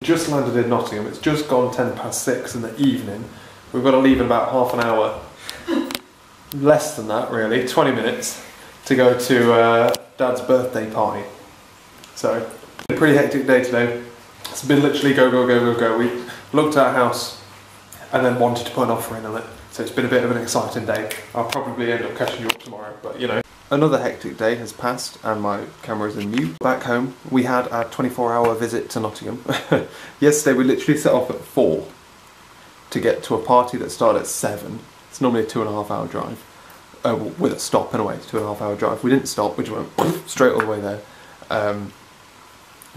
just landed in Nottingham. It's just gone 6:10 in the evening. We've got to leave in about half an hour. Less than that, really. 20 minutes to go to Dad's birthday party. So, a pretty hectic day today. It's been literally go, go, go, go, go. We looked at a house and then wanted to put an offer in on it. So it's been a bit of an exciting day. I'll probably end up catching you up tomorrow, but you know. Another hectic day has passed and my camera is in mute. Back home, we had a 24-hour visit to Nottingham. Yesterday we literally set off at 4 to get to a party that started at 7. It's normally a 2.5 hour drive. With a stop anyway, it's a 2.5 hour drive. We didn't stop, we just went straight all the way there.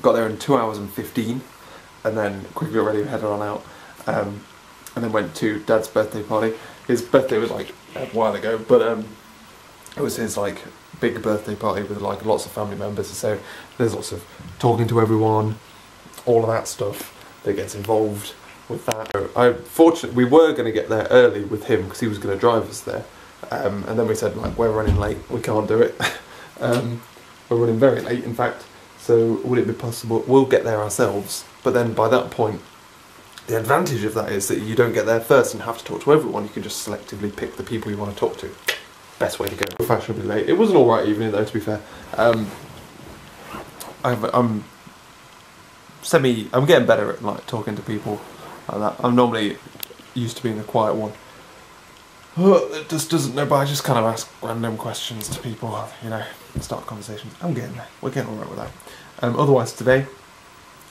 Got there in 2 hours and 15 and then quickly got ready and headed on out. And then went to Dad's birthday party. His birthday was like a while ago, but it was his like big birthday party with like lots of family members, so there's lots of talking to everyone, all of that stuff that gets involved with that. Fortunately, we were going to get there early with him because he was going to drive us there, and then we said like, we're running late, we can't do it. We're running very late in fact, so would it be possible, we'll get there ourselves, but then by that point the advantage of that is that you don't get there first and have to talk to everyone. You can just selectively pick the people you want to talk to. Best way to go. Fashionably late. It was an alright evening though, to be fair. I'm getting better at like talking to people like that. I'm normally used to being a quiet one. That just doesn't know, but I just kind of ask random questions to people, you know, start conversations. I'm getting there. We're getting alright with that. Otherwise today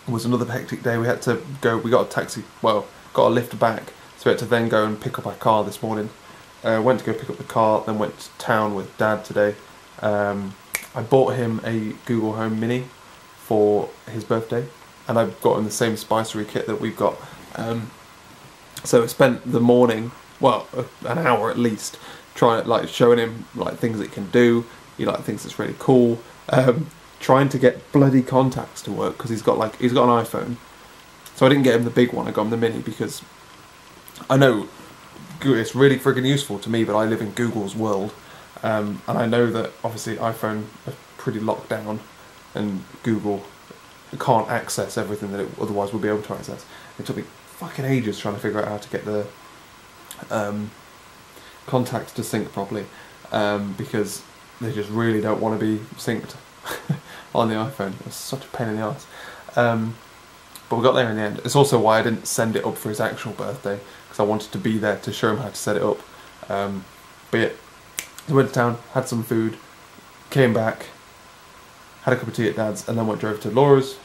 was another hectic day. We had to go, we got a taxi, well, got a lift back, so we had to then go and pick up our car this morning. Went to go pick up the car, then went to town with Dad today. I bought him a Google Home Mini for his birthday, and I've got him the same spicery kit that we've got. So I spent the morning, well, an hour at least, trying like showing him like things it can do. He like thinks it's really cool. Trying to get bloody contacts to work because he's got an iPhone. So I didn't get him the big one. I got him the Mini because I know it's really friggin' useful to me, but I live in Google's world, and I know that obviously iPhone are pretty locked down and Google can't access everything that it otherwise would be able to access. It took me fucking ages trying to figure out how to get the contacts to sync properly, because they just really don't want to be synced on the iPhone. It was such a pain in the arse. But we got there in the end. It's also why I didn't send it up for his actual birthday, because I wanted to be there to show him how to set it up. But yeah, we went to town, had some food, came back, had a cup of tea at Dad's, and then drove to Laura's.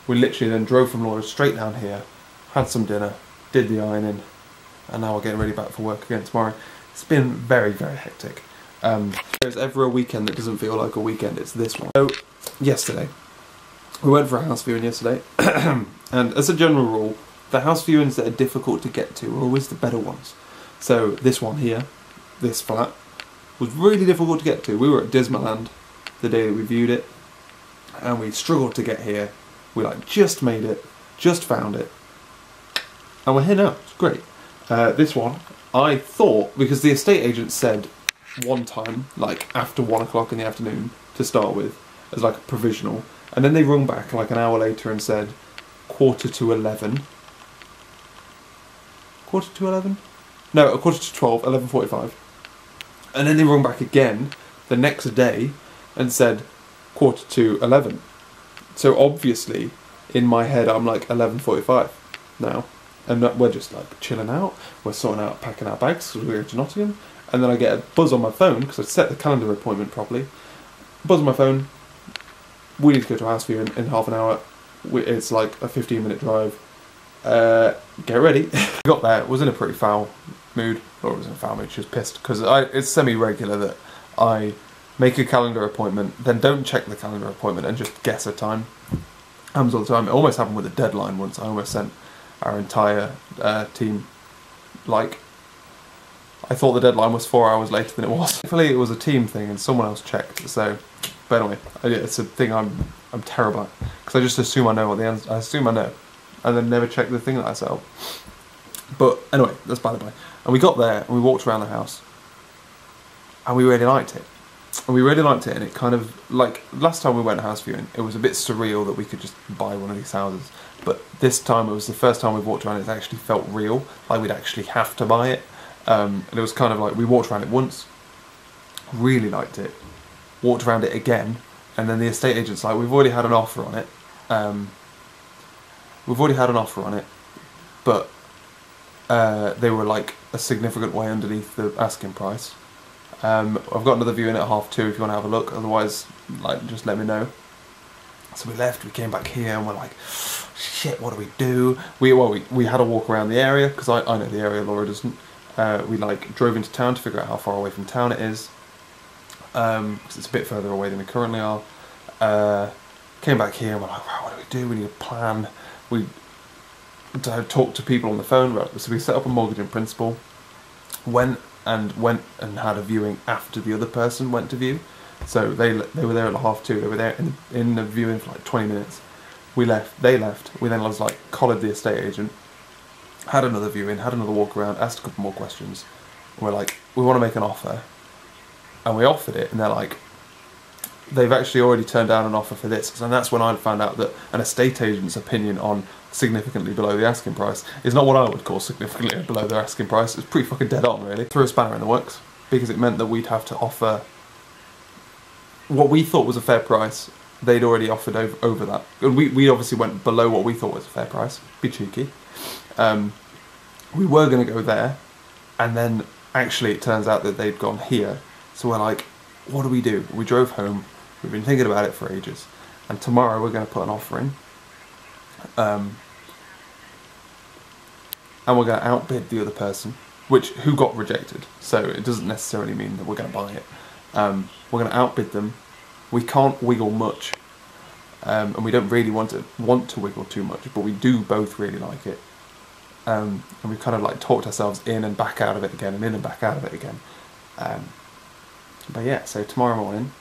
We literally then drove from Laura's straight down here, had some dinner, did the ironing, and now we're getting ready back for work again tomorrow. It's been very, very hectic. There's ever a weekend that doesn't feel like a weekend, it's this one. So, yesterday, we went for a house viewing yesterday, and as a general rule, the house viewings that are difficult to get to are always the better ones. So this one here, this flat, was really difficult to get to. We were at Dismaland the day that we viewed it, and we struggled to get here. We like just made it, just found it, and we're here now. It's great. This one, I thought, because the estate agent said one time, like after 1 o'clock in the afternoon to start with, as like a provisional, and then they rung back like an hour later and said 11:45. Quarter to 11? No, a quarter to 12, 11:45. And then they rung back again the next day and said 11:45. So obviously, in my head, I'm like 11:45 now. And we're just like chilling out. We're sorting out, packing our bags because we're going to Nottingham. And then I get a buzz on my phone because I'd set the calendar appointment properly. Buzz on my phone. We need to go to a house view in half an hour. It's like a 15-minute drive. Get ready. Got there, was in a pretty foul mood. Or it was in a foul mood, she was pissed. Because it's semi-regular that I make a calendar appointment, then don't check the calendar appointment and just guess a time. Happens all the time. It almost happened with a deadline once. I almost sent our entire team, like, I thought the deadline was 4 hours later than it was. Thankfully it was a team thing and someone else checked, so, but anyway, it's a thing I'm terrible at, because I just assume I know what the answer, I assume I know, and then never check the thing that I set up. But anyway, that's by the by. And we got there and we walked around the house, and we really liked it. And we really liked it, and it kind of, like, last time we went house viewing, it was a bit surreal that we could just buy one of these houses. But this time, it was the first time we've walked around, it actually felt real, like we'd actually have to buy it. And it was kind of like, we walked around it once, really liked it, walked around it again, and then the estate agent's like, we've already had an offer on it. But they were like a significant way underneath the asking price. I've got another viewing at 2:30 if you want to have a look, otherwise, like, just let me know. So we left, we came back here, and we're like, shit, what do we do? We had a walk around the area, because I know the area, Laura doesn't. We like drove into town to figure out how far away from town it is, because it's a bit further away than we currently are. Came back here, and we're like, right, what do we do? We need a plan. We talked to people on the phone, right? So we set up a mortgage in principle, went and had a viewing after the other person went to view. So they were there at 2:30. They were there in the viewing for like 20 minutes. We left. They left. We then was like collared the estate agent, had another viewing, had another walk around, asked a couple more questions. We're like, we want to make an offer, and we offered it, and they're like, they've actually already turned down an offer for this. And that's when I found out that an estate agent's opinion on significantly below the asking price is not what I would call significantly below their asking price. It's pretty fucking dead on, really. Threw a spanner in the works, because it meant that we'd have to offer what we thought was a fair price. They'd already offered over that. And we obviously went below what we thought was a fair price. Be cheeky. We were going to go there, and then actually it turns out that they'd gone here. So we're like, what do we do? We drove home. We've been thinking about it for ages, and tomorrow we're going to put an offer in. And we're going to outbid the other person, who got rejected. So it doesn't necessarily mean that we're going to buy it. We're going to outbid them. We can't wiggle much, and we don't really want to wiggle too much, but we do both really like it. And we've kind of like talked ourselves in and back out of it again, and in and back out of it again. But yeah, so tomorrow morning,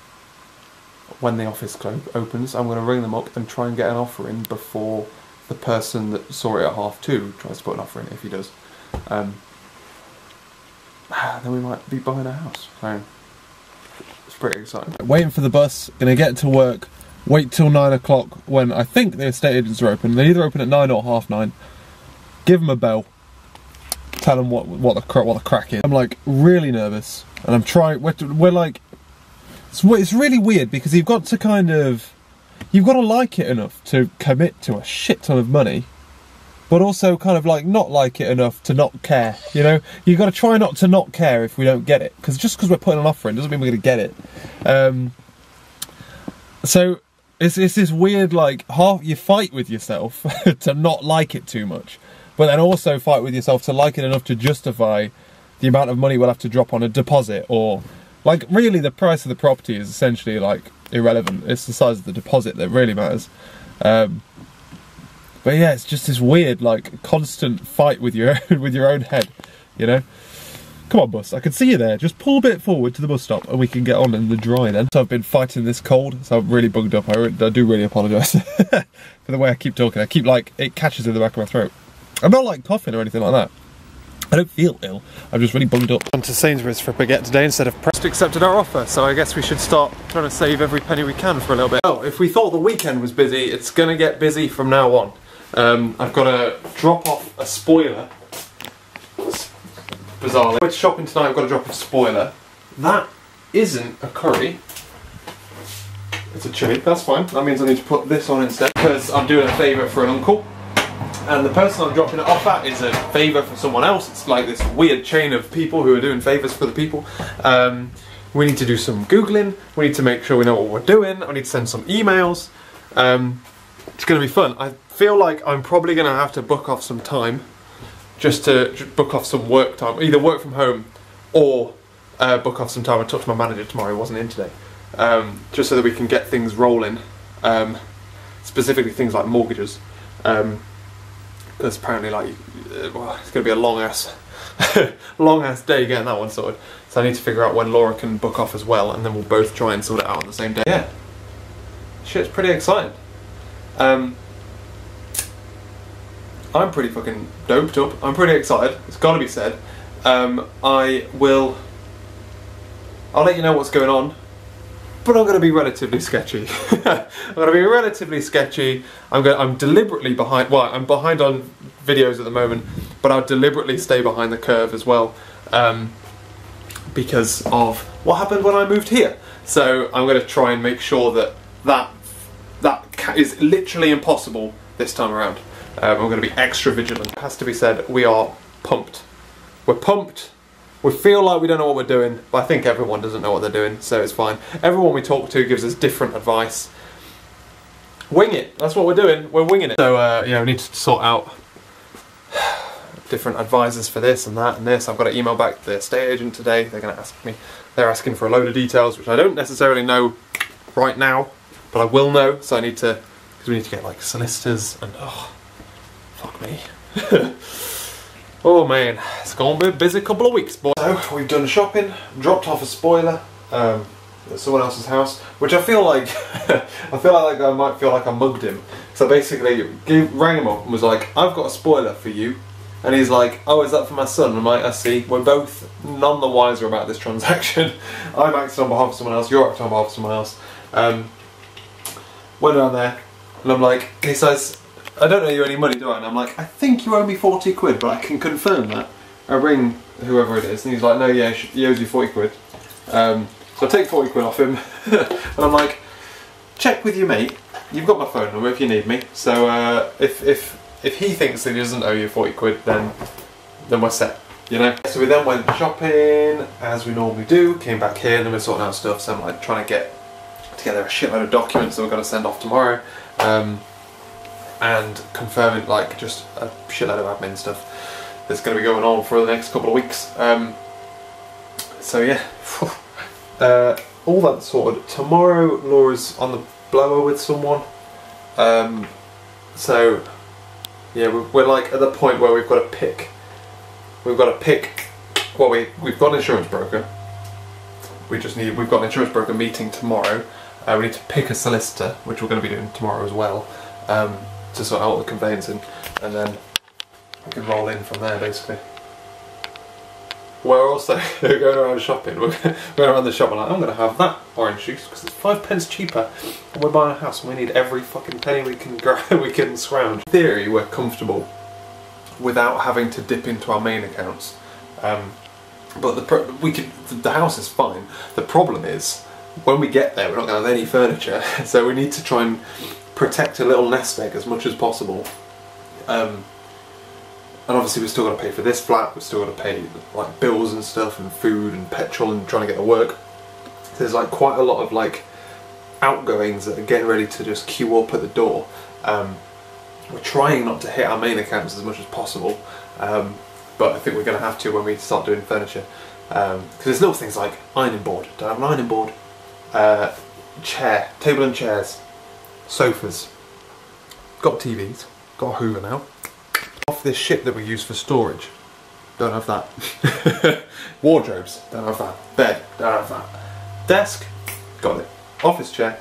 when the office opens, I'm going to ring them up and try and get an offer in before the person that saw it at 2:30 tries to put an offer in, if he does. Then we might be buying a house. So it's pretty exciting. Waiting for the bus, gonna get to work, wait till 9 o'clock when I think the estate agents are open. They either open at 9 or 9:30. Give them a bell, tell them what the crack is. I'm like really nervous, and I'm trying. We're like, it's really weird, because you've got to like it enough to commit to a shit ton of money, but also kind of like not like it enough to not care, you know? You've got to try not to not care if we don't get it, because just because we're putting an offer in doesn't mean we're going to get it. So it's this weird, like, half you fight with yourself to not like it too much, but then also fight with yourself to like it enough to justify the amount of money we'll have to drop on a deposit, or like really the price of the property is essentially like irrelevant. It's the size of the deposit that really matters. But yeah, it's just this weird, like, constant fight with your own head, you know? Come on, bus, I can see you there. Just pull a bit forward to the bus stop and we can get on in the dry then. So I've been fighting this cold, so I'm really bugged up. I do really apologise for the way I keep talking. I keep, like, it catches in the back of my throat. I'm not, like, coughing or anything like that. I don't feel ill, I'm just really bunged up. On to Sainsbury's for a baguette today instead of Just accepted our offer, so I guess we should start trying to save every penny we can for a little bit. Oh, if we thought the weekend was busy, it's gonna get busy from now on. I've got to drop off a spoiler. Bizarrely. We're shopping tonight, I've got to drop off a spoiler. That isn't a curry. It's a chili, that's fine. That means I need to put this on instead, because I'm doing a favour for an uncle. And the person I'm dropping it off at is a favour for someone else. It's like this weird chain of people who are doing favours for the people. We need to do some Googling. We need to make sure we know what we're doing. I need to send some emails. It's going to be fun. I feel like I'm probably going to have to book off some time. Just to book off some work time. Either work from home or book off some time. I talked to my manager tomorrow, he wasn't in today. Just so that we can get things rolling. Specifically things like mortgages. Because apparently, like, well, it's going to be a long ass day getting that one sorted. So I need to figure out when Laura can book off as well, and then we'll both try and sort it out on the same day. Yeah, shit's pretty exciting. I'm pretty fucking doped up. I'm pretty excited. It's got to be said. I'll let you know what's going on but I'm going to be relatively sketchy. I'm going to be relatively sketchy. I'm deliberately behind. Well, I'm behind on videos at the moment, but I'll deliberately stay behind the curve as well, because of what happened when I moved here. So I'm going to try and make sure that is literally impossible this time around. I'm going to be extra vigilant. It has to be said, we are pumped. We're pumped. We feel like we don't know what we're doing, but I think everyone doesn't know what they're doing, so it's fine. Everyone we talk to gives us different advice. Wing it. That's what we're doing. We're winging it. So yeah, we need to sort out different advisors for this and that and this. I've got to email back the estate agent today. They're going to ask me. They're asking for a load of details, which I don't necessarily know right now, but I will know. So I need to, because we need to get like solicitors and oh, fuck me. Oh man, it's going to be a busy couple of weeks, boys. So we've done shopping, dropped off a spoiler at someone else's house, which I feel like I might feel like I mugged him. So basically, rang him up and was like, "I've got a spoiler for you," and he's like, "Oh, is that for my son?" And I'm like, "I see." We're both none the wiser about this transaction. I'm acting on behalf of someone else. You're acting on behalf of someone else. Went down there, and I'm like, he says, "I don't owe you any money, do I?" And I'm like, "I think you owe me 40 quid, but I can confirm that." I ring whoever it is, and he's like, "No, yeah, he owes you 40 quid. So I take 40 quid off him, and I'm like, "Check with your mate. You've got my phone number if you need me. So if he thinks that he doesn't owe you 40 quid, then we're set, you know." So we then went shopping, as we normally do, came back here, and then we're sorting out stuff, so I'm like trying to get together a shitload of documents that we're going to send off tomorrow. And confirming like just a shitload of admin stuff that's going to be going on for the next couple of weeks. So yeah, all that sorted. Tomorrow Laura's on the blower with someone. So yeah, we're like at the point where we've got to pick. Well, we've got an insurance broker. We've got an insurance broker meeting tomorrow. We need to pick a solicitor, which we're going to be doing tomorrow as well. To sort out the conveyancing, and then we can roll in from there basically. We're also going around shopping. We're going around the shop and like, I'm going to have that orange juice because it's 5 pence cheaper, and we're buying a house and we need every fucking penny we can scrounge. In theory, we're comfortable without having to dip into our main accounts, but the house is fine. The problem is when we get there, we're not going to have any furniture, so we need to try and protect a little nest egg as much as possible, and obviously we've still got to pay for this flat, we've still got to pay like bills and stuff and food and petrol and trying to get to work. So there's like quite a lot of like outgoings that are getting ready to just queue up at the door. We're trying not to hit our main accounts as much as possible, but I think we're going to have to when we start doing furniture, because there's little things like ironing board. Don't have an ironing board, table and chairs, sofas, got TVs, got a Hoover now. Off this shit that we use for storage, don't have that. Wardrobes, don't have that. Bed, don't have that. Desk, got it. Office chair,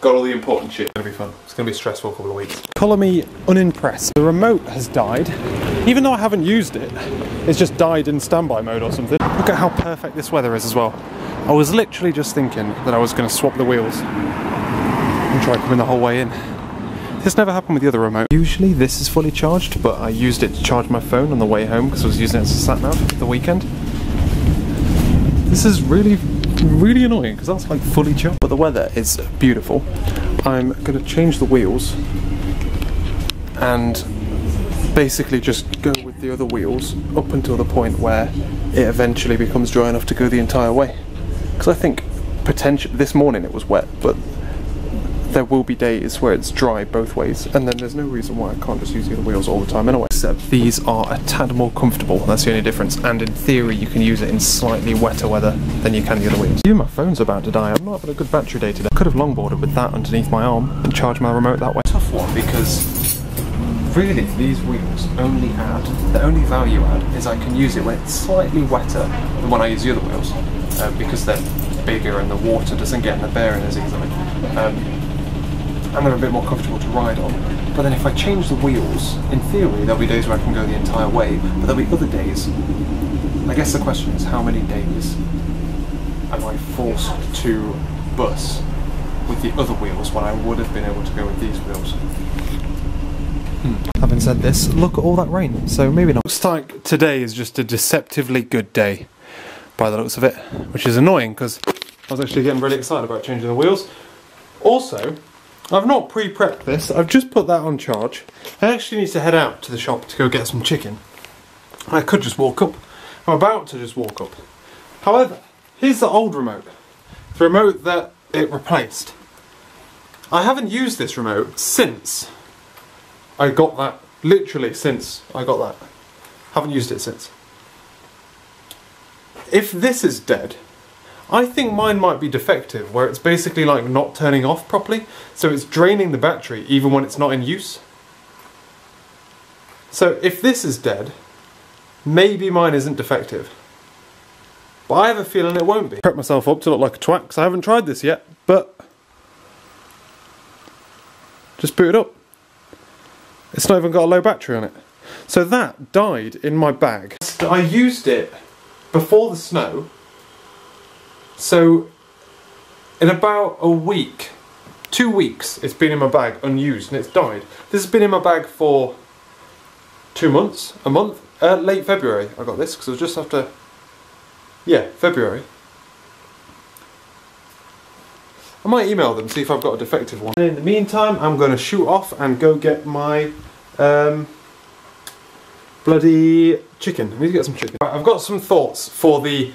got all the important shit. It's gonna be fun. It's gonna be a stressful couple of weeks. Colour me unimpressed. The remote has died. Even though I haven't used it, it's just died in standby mode or something. Look at how perfect this weather is as well. I was literally just thinking that I was gonna swap the wheels and try coming the whole way in. This never happened with the other remote. Usually this is fully charged, but I used it to charge my phone on the way home because I was using it as a sat nav for the weekend. This is really annoying because that's like fully charged. But the weather is beautiful. I'm going to change the wheels and basically just go with the other wheels up until the point where it eventually becomes dry enough to go the entire way. Because I think potentially this morning it was wet, but there will be days where it's dry both ways, and then there's no reason why I can't just use the other wheels all the time anyway. Except these are a tad more comfortable, that's the only difference, and in theory you can use it in slightly wetter weather than you can the other wheels. My phone's about to die. I'm not having a good battery day today. I could have longboarded with that underneath my arm and charged my remote that way. Tough one, because really these wheels only add, the only value add is I can use it when it's slightly wetter than when I use the other wheels, because they're bigger and the water doesn't get in the bearing as easily. And they're a bit more comfortable to ride on. But then if I change the wheels, in theory there'll be days where I can go the entire way, but there'll be other days. I guess the question is, how many days am I forced to bus with the other wheels when I would have been able to go with these wheels. Having said this, look at all that rain, so maybe not. Looks like today is just a deceptively good day, by the looks of it, which is annoying because I was actually getting really excited about changing the wheels. Also, I've not pre-prepped this, I've just put that on charge. I actually need to head out to the shop to go get some chicken. I could just walk up. I'm about to just walk up. However, here's the old remote. The remote that it replaced. I haven't used this remote since I got that. Literally since I got that. Haven't used it since. If this is dead, I think mine might be defective, where it's basically like not turning off properly, so it's draining the battery even when it's not in use. So if this is dead, maybe mine isn't defective. But I have a feeling it won't be. Prep myself up to look like a twat, because I haven't tried this yet, but just boot it up. It's not even got a low battery on it. So that died in my bag. I used it before the snow, so in about a week, 2 weeks, it's been in my bag unused and it's died. This has been in my bag for 2 months, a month, late February I got this, because it was just after, yeah, February. I might email them, see if I've got a defective one. And in the meantime, I'm going to shoot off and go get my bloody chicken. I need to get some chicken. Right, I've got some thoughts for the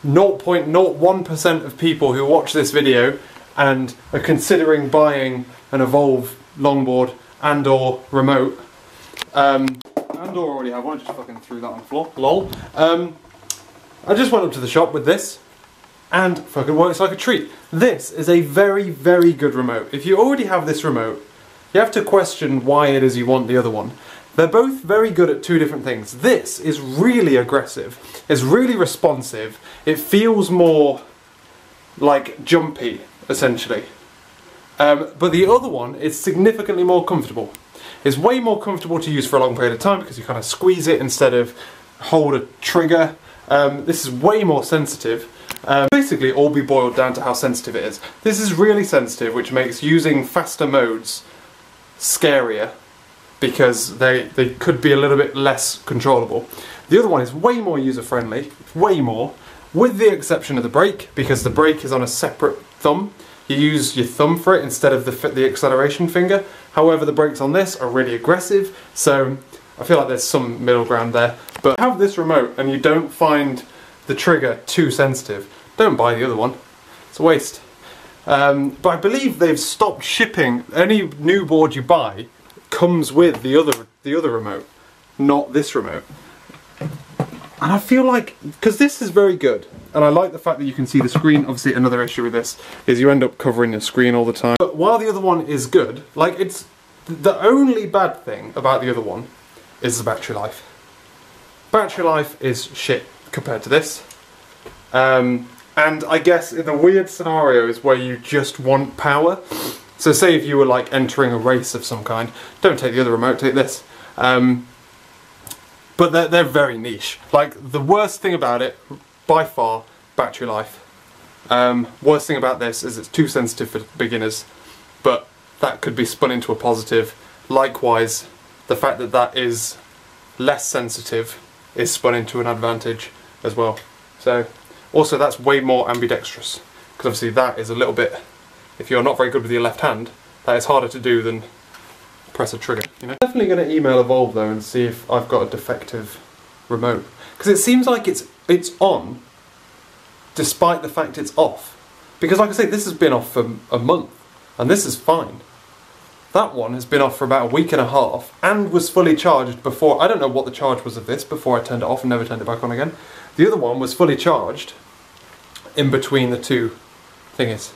0.01% of people who watch this video and are considering buying an Evolve longboard and or remote. And or already have one, just fucking threw that on the floor. Lol. I just went up to the shop with this and fucking works like a treat. This is a very, very good remote. If you already have this remote, you have to question why it is you want the other one. They're both very good at two different things. This is really aggressive, it's really responsive, it feels more like jumpy, essentially. But the other one is significantly more comfortable. It's way more comfortable to use for a long period of time because you kind of squeeze it instead of hold a trigger. This is way more sensitive. Basically all be boiled down to how sensitive it is. This is really sensitive, which makes using faster modes scarier because they could be a little bit less controllable. The other one is way more user-friendly, way more, with the exception of the brake, because the brake is on a separate thumb. You use your thumb for it instead of the acceleration finger. However, the brakes on this are really aggressive, so I feel like there's some middle ground there. But if you have this remote and you don't find the trigger too sensitive, don't buy the other one. It's a waste. But I believe they've stopped shipping. Any new board you buy comes with the other remote, not this remote. And I feel like, because this is very good, and I like the fact that you can see the screen. Obviously another issue with this is you end up covering your screen all the time. But while the other one is good, like, it's the only bad thing about the other one is the battery life. Battery life is shit compared to this. And I guess in the weird scenarios where you just want power, so say if you were like entering a race of some kind, don't take the other remote, take this. But they're very niche. Like, the worst thing about it, by far, battery life. Worst thing about this is it's too sensitive for beginners, but that could be spun into a positive. Likewise, the fact that that is less sensitive is spun into an advantage as well. So, also that's way more ambidextrous, because obviously that is a little bit, if you're not very good with your left hand, that is harder to do than press a trigger, you know? Definitely going to email Evolve though and see if I've got a defective remote, because it seems like it's on despite the fact it's off. Because like I say, this has been off for a month and this is fine. That one has been off for about a week and a half and was fully charged before. I don't know what the charge was of this before I turned it off and never turned it back on again. The other one was fully charged in between the two thingies.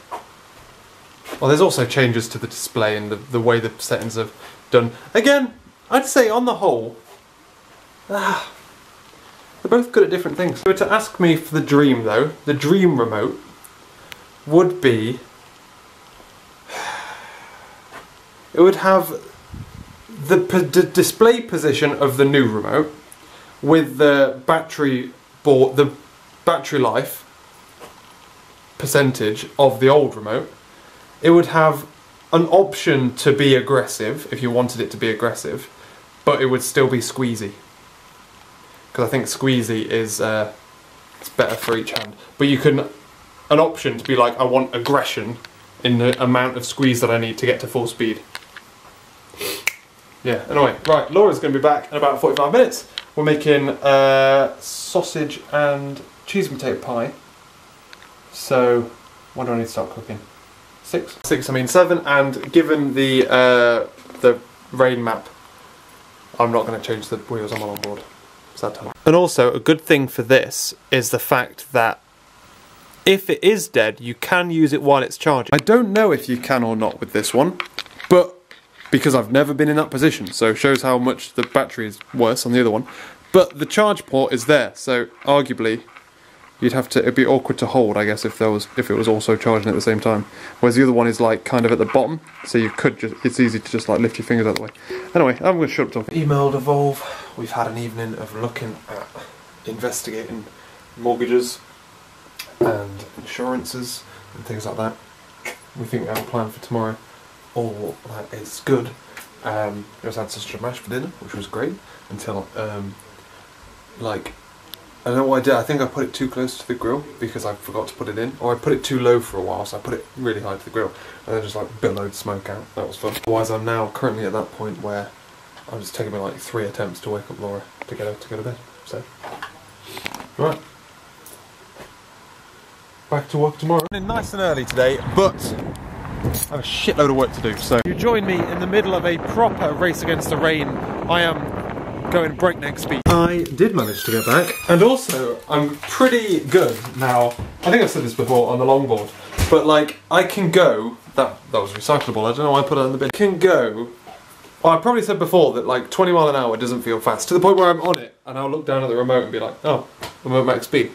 Well, there's also changes to the display and the way the settings are done. Again, I'd say on the whole, they're both good at different things. If you were to ask me for the dream though, the dream remote would be, it would have the display position of the new remote with the battery board, the battery life percentage of the old remote. It would have an option to be aggressive, if you wanted it to be aggressive, but it would still be squeezy. Because I think squeezy is it's better for each hand. But you can, an option to be like, I want aggression in the amount of squeeze that I need to get to full speed. Yeah, anyway, right, Laura's going to be back in about 45 minutes. We're making sausage and cheese and potato pie. So, when do I need to start cooking? 6? 6, I mean 7, and given the rain map, I'm not going to change the wheels on my longboard. It's that time. And also, a good thing for this is the fact that if it is dead, you can use it while it's charging. I don't know if you can or not with this one, but because I've never been in that position, so it shows how much the battery is worse on the other one. But the charge port is there, so arguably you'd have to, it'd be awkward to hold, I guess, if it was also charging at the same time. Whereas the other one is like kind of at the bottom, so you could just, it's easy to just like lift your fingers out of the way. Anyway, I'm going to shut up talking. Emailed Evolve. We've had an evening of looking at investigating mortgages and insurances and things like that. We think we have a plan for tomorrow. All that is good. We also had sausage and mash for dinner, which was great, until like, I don't know what I did. I think I put it too close to the grill because I forgot to put it in, or I put it too low for a while, so I put it really high to the grill and then just like billowed smoke out. That was fun. Otherwise, I'm now currently at that point where I'm just taking me like 3 attempts to wake up Laura to get her to go to bed. So, right, back to work tomorrow. Nice and early today, but I have a shitload of work to do. So you join me in the middle of a proper race against the rain. I am going breakneck speed. I did manage to get back, and also I'm pretty good now. I think I've said this before on the longboard, but like I can go. That was recyclable. I don't know why I put it in the bin. Can go. Well, I probably said before that like 20 miles an hour doesn't feel fast, to the point where I'm on it and I'll look down at the remote and be like, oh, I'm at max speed.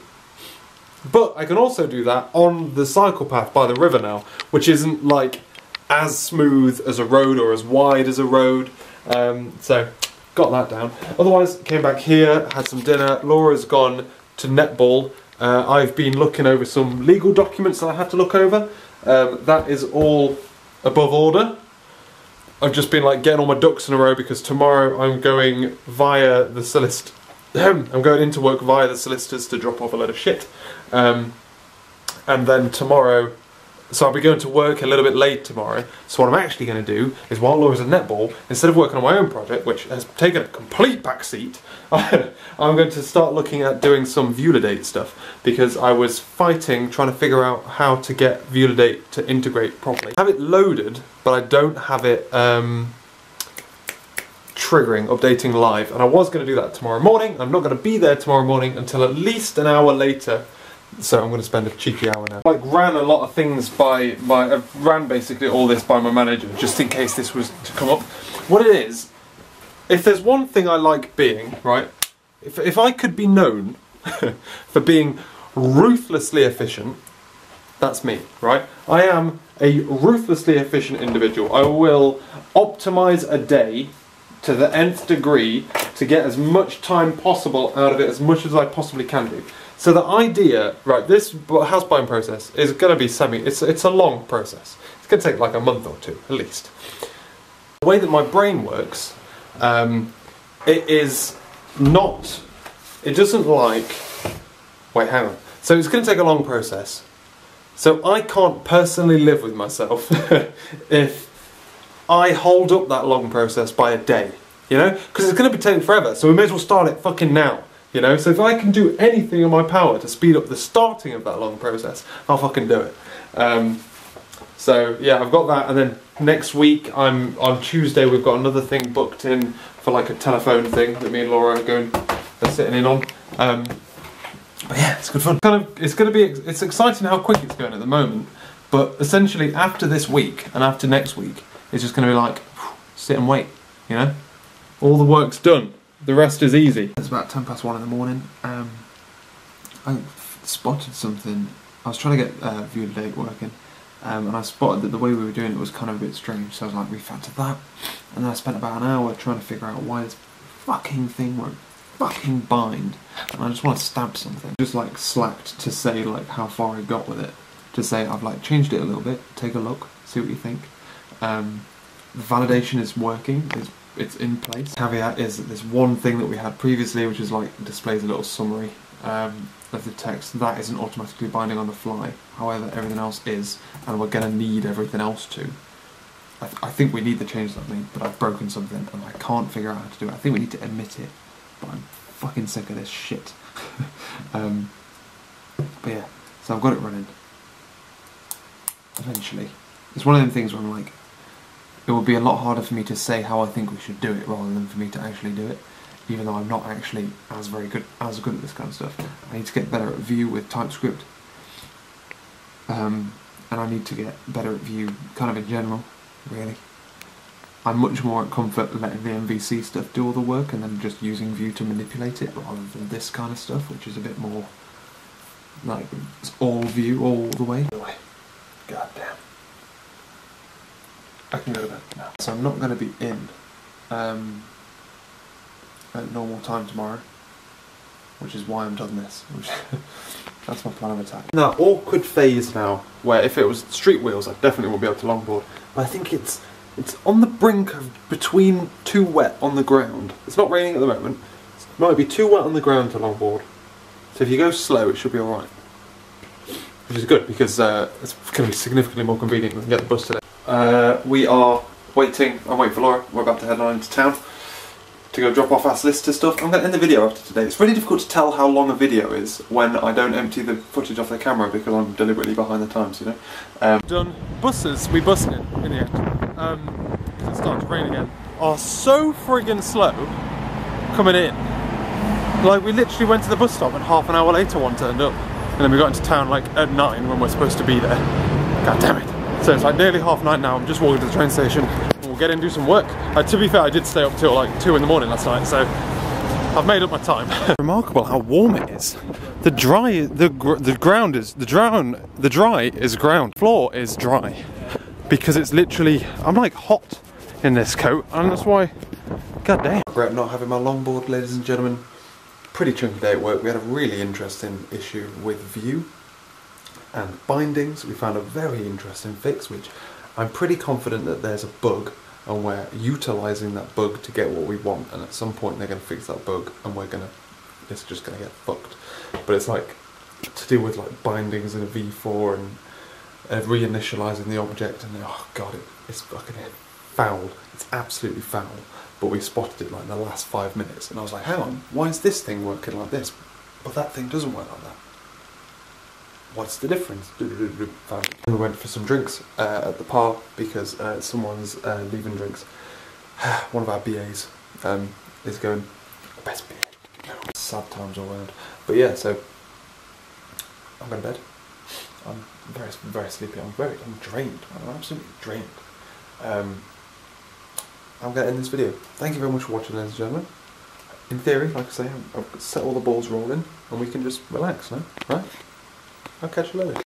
But I can also do that on the cycle path by the river now, which isn't like as smooth as a road or as wide as a road. So got that down. Otherwise, came back here, had some dinner. Laura's gone to netball. I've been looking over some legal documents that I had to look over. That is all above order. I've just been like getting all my ducks in a row because tomorrow I'm going via the solicitor. I'm going into work via the solicitors to drop off a load of shit. And then tomorrow, so I'll be going to work a little bit late tomorrow. So what I'm actually going to do is, while Laura's at netball, instead of working on my own project, which has taken a complete backseat, I'm going to start looking at doing some Viewladate stuff, because I was fighting trying to figure out how to get Viewladate to integrate properly. I have it loaded, but I don't have it triggering, updating live, and I was going to do that tomorrow morning. I'm not going to be there tomorrow morning until at least an hour later, so I'm going to spend a cheeky hour now. I ran a lot of things I ran basically all this by my manager, just in case this was to come up. What it is, if there's one thing I like being, right, if I could be known for being ruthlessly efficient, that's me, right? I am a ruthlessly efficient individual. I will optimize a day to the nth degree to get as much time possible out of it, as much as I possibly can do. So the idea, right, this house buying process is going to be it's a long process. It's going to take like a month or two, at least. The way that my brain works, it doesn't like, wait, hang on. So it's going to take a long process. So I can't personally live with myself if I hold up that long process by a day, you know? Because it's going to be taking forever, so we may as well start it fucking now, you know? So if I can do anything in my power to speed up the starting of that long process, I'll fucking do it. So yeah, I've got that, and then next week, on Tuesday, we've got another thing booked in for like a telephone thing that me and Laura are sitting in on. But yeah, it's good fun. It's exciting how quick it's going at the moment, but essentially after this week and after next week, it's just going to be like, sit and wait, you know? All the work's done. The rest is easy. It's about 1:10 in the morning. I spotted something. I was trying to get Viewladate working, and I spotted that the way we were doing it was kind of a bit strange, so I was like, refactor that. And then I spent about an hour trying to figure out why this fucking thing won't fucking bind. And I just want to stab something. Just like slacked to say like how far I got with it. to say I've like changed it a little bit, take a look, see what you think. The validation is working, it's in place. Caveat is that there's one thing that we had previously, which is like displays a little summary of the text. That isn't automatically binding on the fly. However, everything else is, and we're going to need everything else to. I think we need to change something, but I've broken something and I can't figure out how to do it. I think we need to admit it, but I'm fucking sick of this shit. But yeah, so I've got it running. Eventually. It's one of them things where I'm like, it would be a lot harder for me to say how I think we should do it rather than for me to actually do it, even though I'm not actually as good at this kind of stuff. I need to get better at Vue with TypeScript, and I need to get better at Vue kind of in general, really. I'm much more at comfort letting the MVC stuff do all the work and then just using Vue to manipulate it rather than this kind of stuff, which is a bit more like it's all Vue all the way. God damn. I can go to bed now. So I'm not going to be in at normal time tomorrow, which is why I'm done this. That's my plan of attack. That awkward phase now, where if it was street wheels, I definitely won't be able to longboard. But I think it's on the brink of between too wet on the ground. It's not raining at the moment. It might be too wet on the ground to longboard. So if you go slow, it should be alright. Which is good because it's going to be significantly more convenient than get the bus today. We are waiting. I'm waiting for Laura. We're about to head on into town to go drop off our solicitor stuff. I'm going to end the video after today. It's really difficult to tell how long a video is when I don't empty the footage off the camera because I'm deliberately behind the times, you know. Done. Buses, we busted in the end, because it's starting to rain again, are so friggin' slow coming in. Like, we literally went to the bus stop and half an hour later one turned up. And then we got into town like at 9 when we're supposed to be there. God damn it. So it's like nearly 9:30 now. I'm just walking to the train station. We'll get in and do some work. To be fair, I did stay up till like 2 in the morning last night, so I've made up my time. Remarkable how warm it is. The dry is ground. Floor is dry because it's literally, I'm like hot in this coat, and that's why. God damn. I regret not having my longboard, ladies and gentlemen. Pretty chunky day at work. We had a really interesting issue with Vue and bindings. We found a very interesting fix, which I'm pretty confident that there's a bug and we're utilising that bug to get what we want, and at some point they're going to fix that bug and it's just going to get fucked. But it's like to do with like bindings in a V4 and reinitialising the object, and oh god, it's fucking foul. It's absolutely foul. But we spotted it like in the last 5 minutes, and I was like, hang on, why is this thing working like this? But that thing doesn't work like that. What's the difference? We went for some drinks at the bar because someone's leaving drinks. One of our BAs is going, best BA. Sad times all around. But yeah, so I'm going to bed. I'm very, very sleepy. I'm drained. I'm absolutely drained. I'm going to end this video. Thank you very much for watching, ladies and gentlemen. In theory, like I say, I've set all the balls rolling and we can just relax now, right? I'll catch you later.